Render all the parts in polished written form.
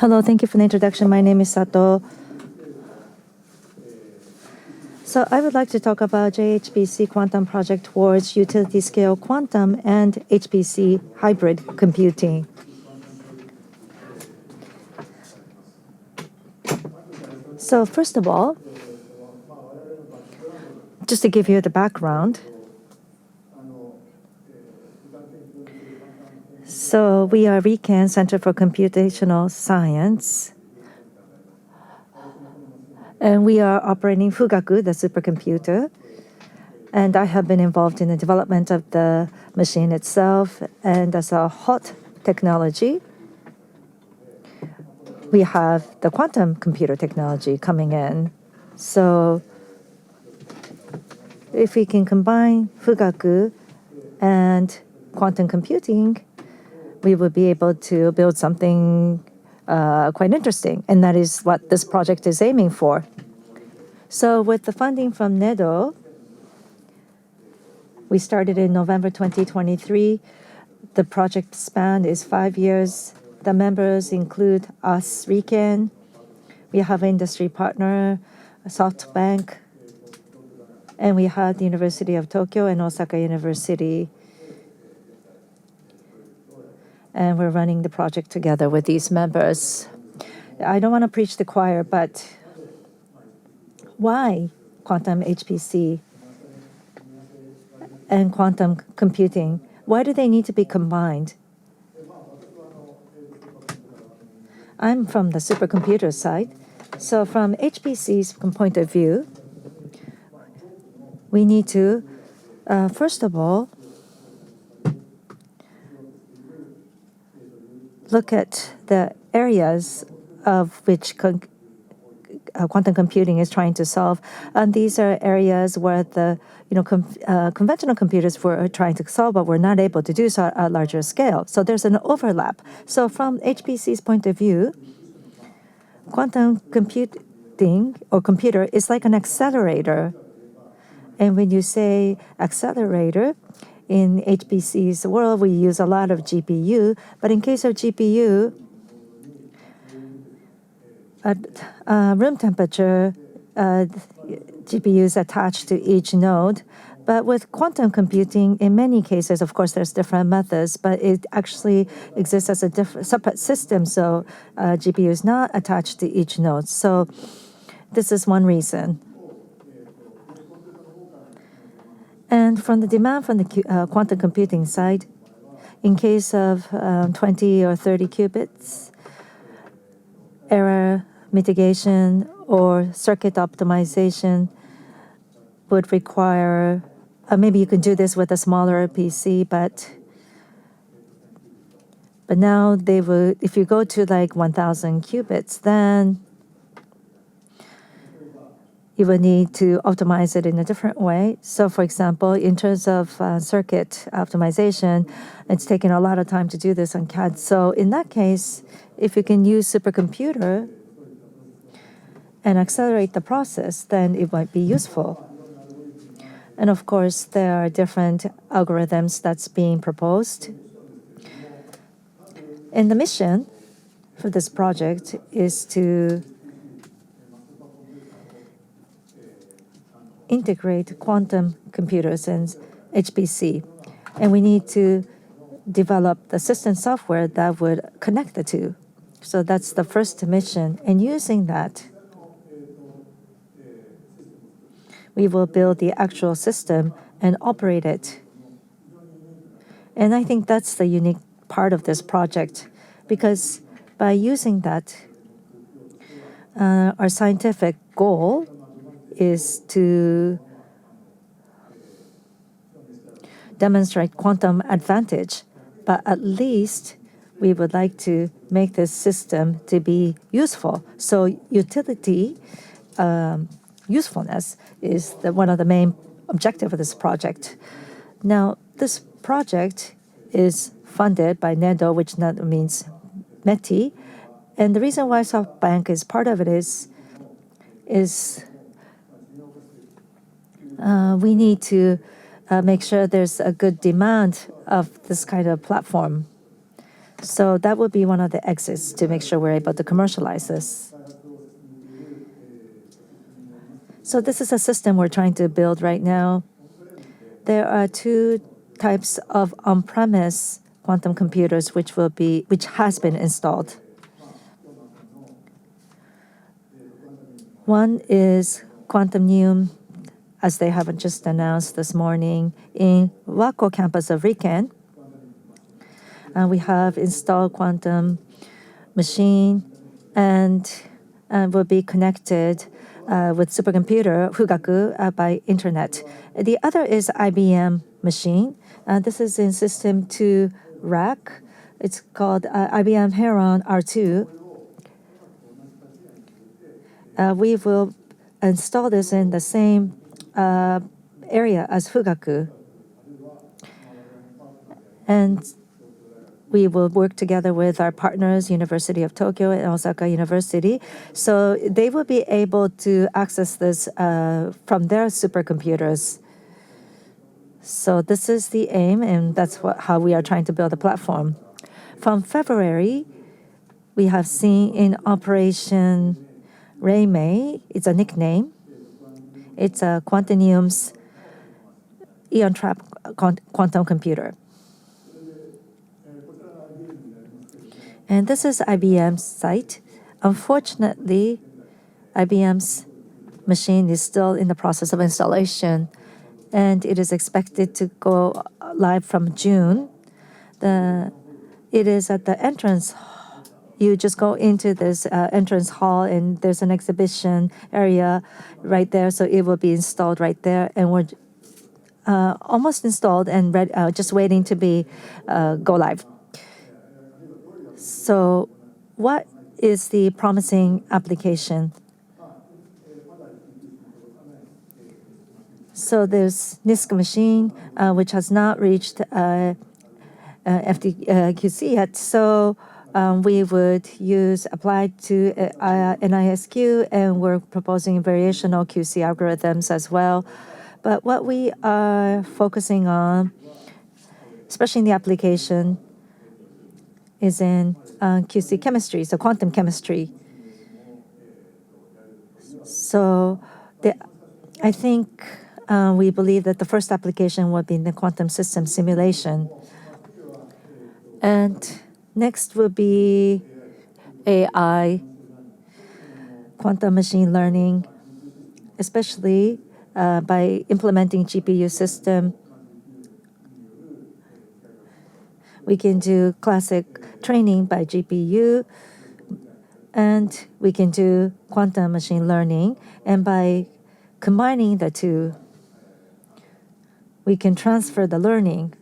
Hello, thank you for the introduction. My name is Sato. So I would like to talk about JHPC Quantum project towards utility scale quantum and HPC hybrid computing. So first of all, just to give you the background. So we are RIKEN, Center for Computational Science. And we are operating Fugaku, the supercomputer. And I have been involved in the development of the machine itself. And as a hot technology, we have the quantum computer technology coming in. So if we can combine Fugaku and quantum computing, we will be able to build something quite interesting. And that is what this project is aiming for. So with the funding from NEDO, we started in November 2023. The project span is 5 years. The members include us, RIKEN. We have an industry partner, SoftBank. And we have the University of Tokyo and Osaka University. And we're running the project together with these members. I don't want to preach the choir, but why Quantum-HPC and quantum computing? Why do they need to be combined? I'm from the supercomputer side. So from HPC's point of view, we need to, first of all, look at the areas of which quantum computing is trying to solve. And these are areas where the conventional computers were trying to solve, but were not able to do so at a larger scale. So there's an overlap. So from HPC's point of view, quantum computing or computer is like an accelerator. And when you say accelerator, in HPC's world, we use a lot of GPU. But in case of GPU, at room temperature, GPU is attached to each node. But with quantum computing, in many cases, of course, there's different methods, but it actually exists as a separate system. So GPU is not attached to each node. So this is one reason. And from the demand from the quantum computing side, in case of 20 or 30 qubits, error mitigation or circuit optimization would require, maybe you can do this with a smaller PC, but now they would, if you go to like 1,000 qubits, then you will need to optimize it in a different way. So for example, in terms of circuit optimization, it's taken a lot of time to do this on CAD. So in that case, if you can use supercomputer and accelerate the process, then it might be useful. And of course, there are different algorithms that's being proposed. And the mission for this project is to integrate quantum computers and HPC. And we need to develop the system software that would connect the two. So that's the first mission. And using that, we will build the actual system and operate it. And I think that's the unique part of this project, because by using that, our scientific goal is to demonstrate quantum advantage, but at least we would like to make this system to be useful. So utility, usefulness is one of the main objectives of this project. Now, this project is funded by NEDO, which means METI, and the reason why SoftBank is part of it is we need to make sure there's a good demand of this kind of platform. So that would be one of the exits to make sure we're able to commercialize this. So this is a system we're trying to build right now. There are two types of on-premise quantum computers which has been installed. One is Quantum, as they have just announced this morning, in Wako campus of RIKEN. We have installed quantum machine and will be connected with supercomputer Fugaku by internet. The other is IBM machine. This is in system 2 rack. It's called IBM Heron R2. We will install this in the same area as Fugaku. And we will work together with our partners, University of Tokyo and Osaka University. So they will be able to access this from their supercomputers. So this is the aim, and that's how we are trying to build a platform. From February, we have seen in Operation Reimei, it's a nickname. It's a Quantinuum's ion trap quantum computer. And this is IBM's site. Unfortunately, IBM's machine is still in the process of installation, and it is expected to go live from June. It is at the entrance. You just go into this entrance hall, and there's an exhibition area right there, so it will be installed right there. And we're almost installed and ready, just waiting to be go live. So what is the promising application? So there's NISQ machine, which has not reached FDQC yet. So we would use applied to NISQ, and we're proposing variational QC algorithms as well. But what we are focusing on, especially in the application, is in QC chemistry, so quantum chemistry. So I think we believe that the first application will be in the quantum system simulation. And next will be AI, quantum machine learning, especially by implementing GPU system. We can do classic training by GPU, and we can do quantum machine learning. And by combining the two, we can transfer the learning.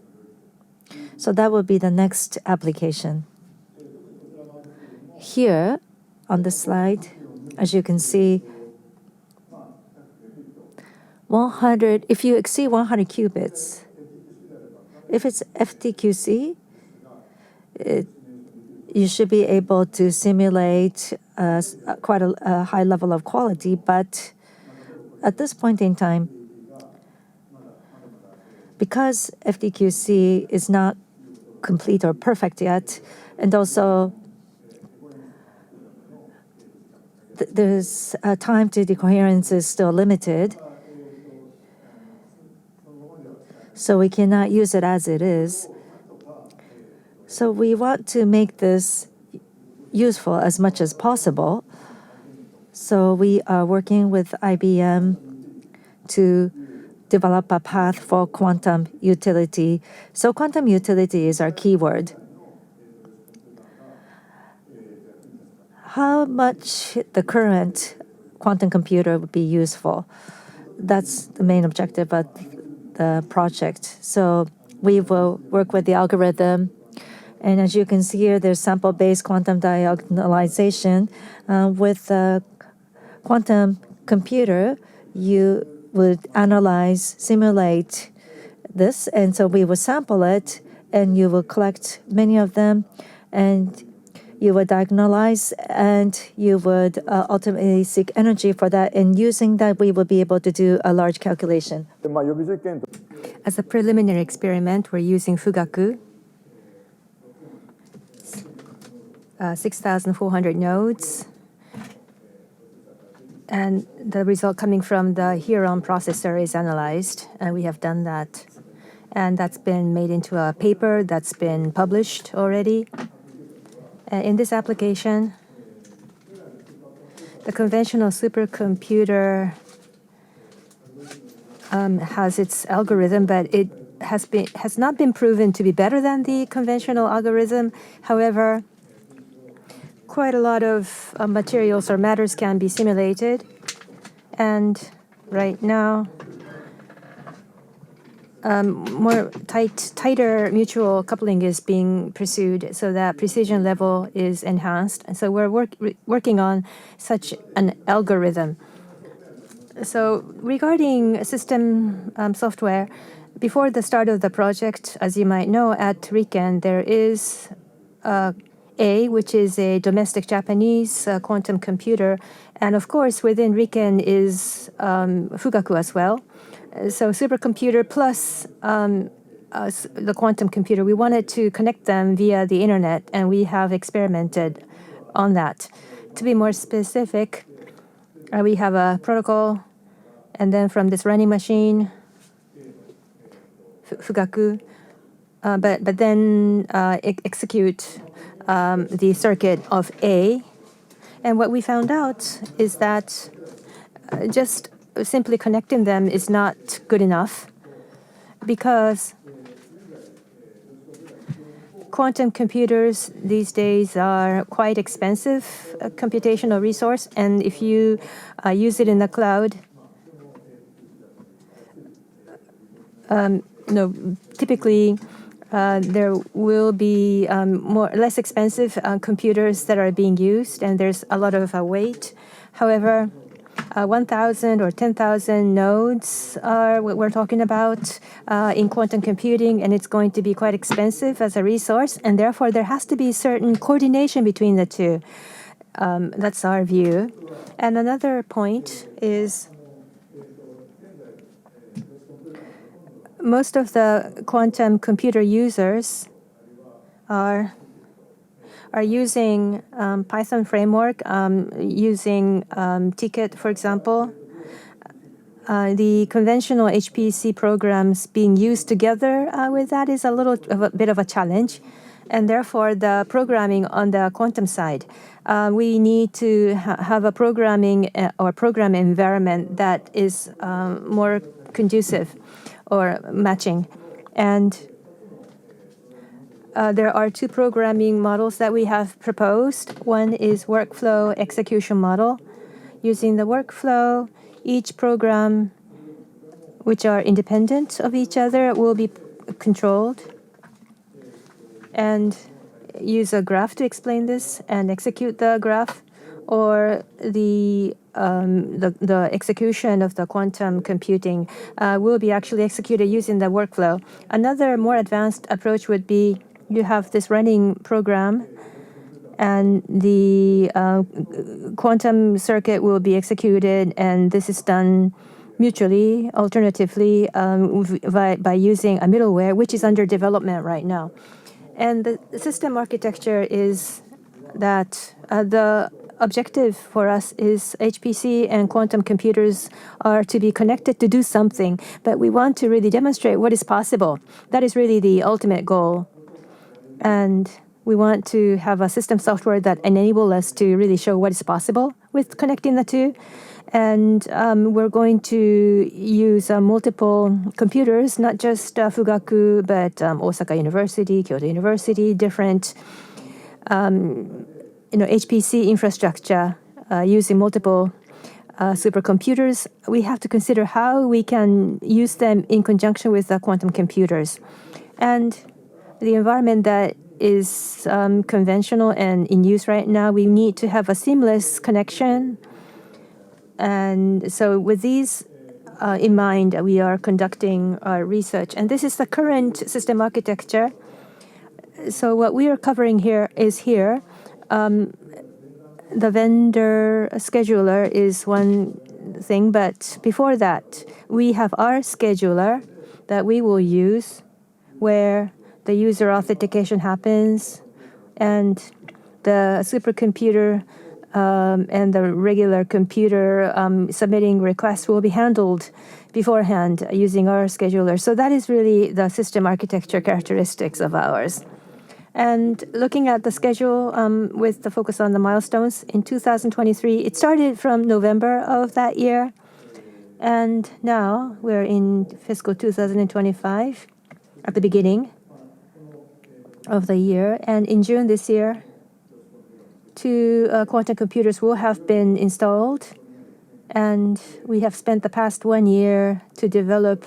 So that will be the next application. Here on the slide, as you can see, 100, if you exceed 100 qubits, if it's FTQC, you should be able to simulate quite a high level of quality. But at this point in time, because FTQC is not complete or perfect yet, and also there's time to decoherence is still limited, so we cannot use it as it is. So we want to make this useful as much as possible. So we are working with IBM to develop a path for quantum utility. So quantum utility is our keyword. How much the current quantum computer would be useful? That's the main objective of the project. So we will work with the algorithm. And as you can see here, there's sample-based quantum diagonalization. With a quantum computer, you would analyze, simulate this. And so we will sample it, and you will collect many of them, and you would diagonalize, and you would ultimately seek energy for that. And using that, we will be able to do a large calculation. As a preliminary experiment, we're using Fugaku. 6,400 nodes. And the result coming from the Heron processor is analyzed, and we have done that. And that's been made into a paper that's been published already. In this application, the conventional supercomputer has its algorithm, but it has not been proven to be better than the conventional algorithm. However, quite a lot of materials or matters can be simulated, and right now, tighter mutual coupling is being pursued, so that precision level is enhanced. And so we're working on such an algorithm. So regarding system software, before the start of the project, as you might know, at RIKEN, there is which is a domestic Japanese quantum computer. And of course, within RIKEN is Fugaku as well. So supercomputer plus the quantum computer, we wanted to connect them via the internet, and we have experimented on that. To be more specific, we have a protocol, and then from this running machine, Fugaku, but then execute the circuit of A. And what we found out is that just simply connecting them is not good enough, because quantum computers these days are quite expensive computational resource, and if you use it in the cloud, typically there will be less expensive computers that are being used, and there's a lot of weight. However, 1,000 or 10,000 nodes are what we're talking about in quantum computing, and it's going to be quite expensive as a resource, and therefore there has to be certain coordination between the two. That's our view. And another point is most of the quantum computer users are using Python framework, using Ticket, for example. The conventional HPC programs being used together with that is a bit of a challenge. And therefore, the programming on the quantum side, we need to have a programming or program environment that is more conducive or matching. And there are two programming models that we have proposed. One is workflow execution model. Using the workflow, each program, which are independent of each other, will be controlled. And use a graph to explain this and execute the graph, or the execution of the quantum computing will be actually executed using the workflow. Another more advanced approach would be you have this running program, and the quantum circuit will be executed, and this is done mutually, alternatively, by using a middleware, which is under development right now. And the system architecture is that the objective for us is HPC and quantum computers are to be connected to do something, but we want to really demonstrate what is possible. That is really the ultimate goal. And we want to have a system software that enable us to really show what is possible with connecting the two. And we're going to use multiple computers, not just Fugaku, but Osaka University, Kyoto University, different HPC infrastructure using multiple supercomputers. We have to consider how we can use them in conjunction with the quantum computers. And the environment that is conventional and in use right now, we need to have a seamless connection. And so with these in mind, we are conducting our research. And this is the current system architecture. So what we are covering here is the vendor scheduler is one thing, but before that, we have our scheduler that we will use where the user authentication happens, and the supercomputer and the regular computer submitting requests will be handled beforehand using our scheduler. So that is really the system architecture characteristics of ours. And looking at the schedule with the focus on the milestones, in 2023, it started from November of that year. And now we're in fiscal 2025 at the beginning of the year. And in June this year, 2 quantum computers will have been installed. And we have spent the past 1 year to develop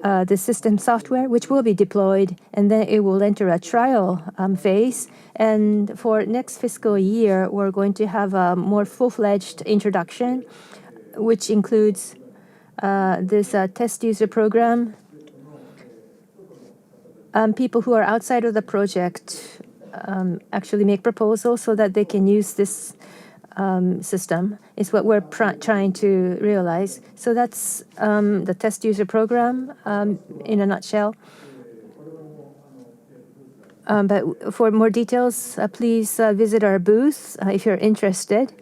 the system software, which will be deployed, and then it will enter a trial phase. And for next fiscal year, we're going to have a more full-fledged introduction, which includes this test user program. People who are outside of the project actually make proposals so that they can use this system is what we're trying to realize. So that's the test user program in a nutshell. But for more details, please visit our booth if you're interested.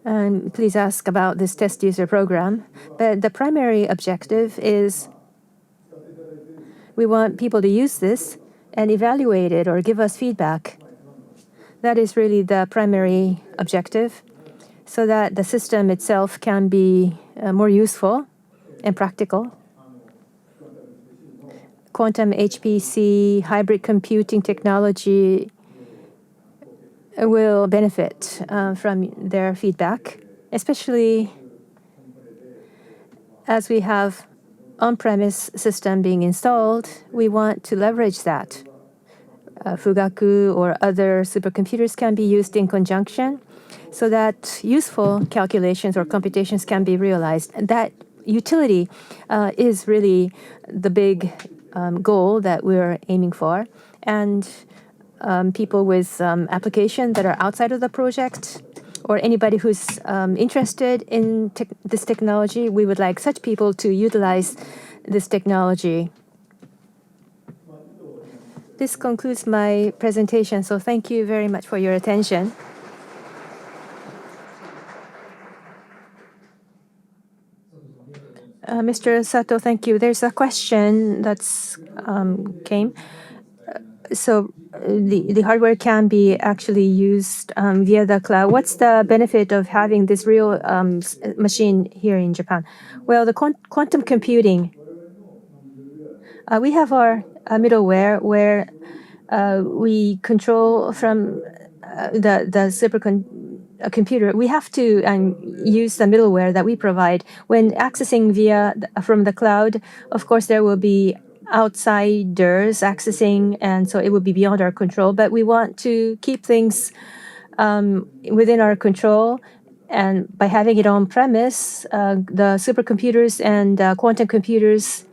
And please ask about this test user program. But the primary objective is we want people to use this and evaluate it or give us feedback. That is really the primary objective, so that the system itself can be more useful and practical. Quantum-HPC hybrid computing technology will benefit from their feedback, especially as we have on-premise system being installed. We want to leverage that. Fugaku or other supercomputers can be used in conjunction so that useful calculations or computations can be realized. That utility is really the big goal that we're aiming for. And people with application that are outside of the project or anybody who's interested in this technology, we would like such people to utilize this technology. This concludes my presentation, so thank you very much for your attention. Mr. Sato, thank you. There's a question that's came. So the hardware can be actually used via the cloud. What's the benefit of having this real machine here in Japan? Well, the quantum computing, we have our middleware where we control from the supercomputer. We have to use the middleware that we provide. When accessing from the cloud, of course, there will be outsiders accessing, and so it would be beyond our control. But we want to keep things within our control. And by having it on premise, the supercomputers and quantum computers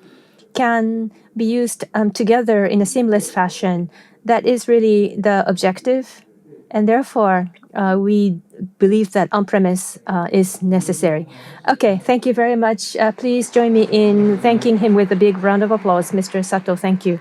can be used together in a seamless fashion. That is really the objective. And therefore, we believe that on-premise is necessary. Okay, thank you very much. Please join me in thanking him with a big round of applause, Mr. Sato. Thank you.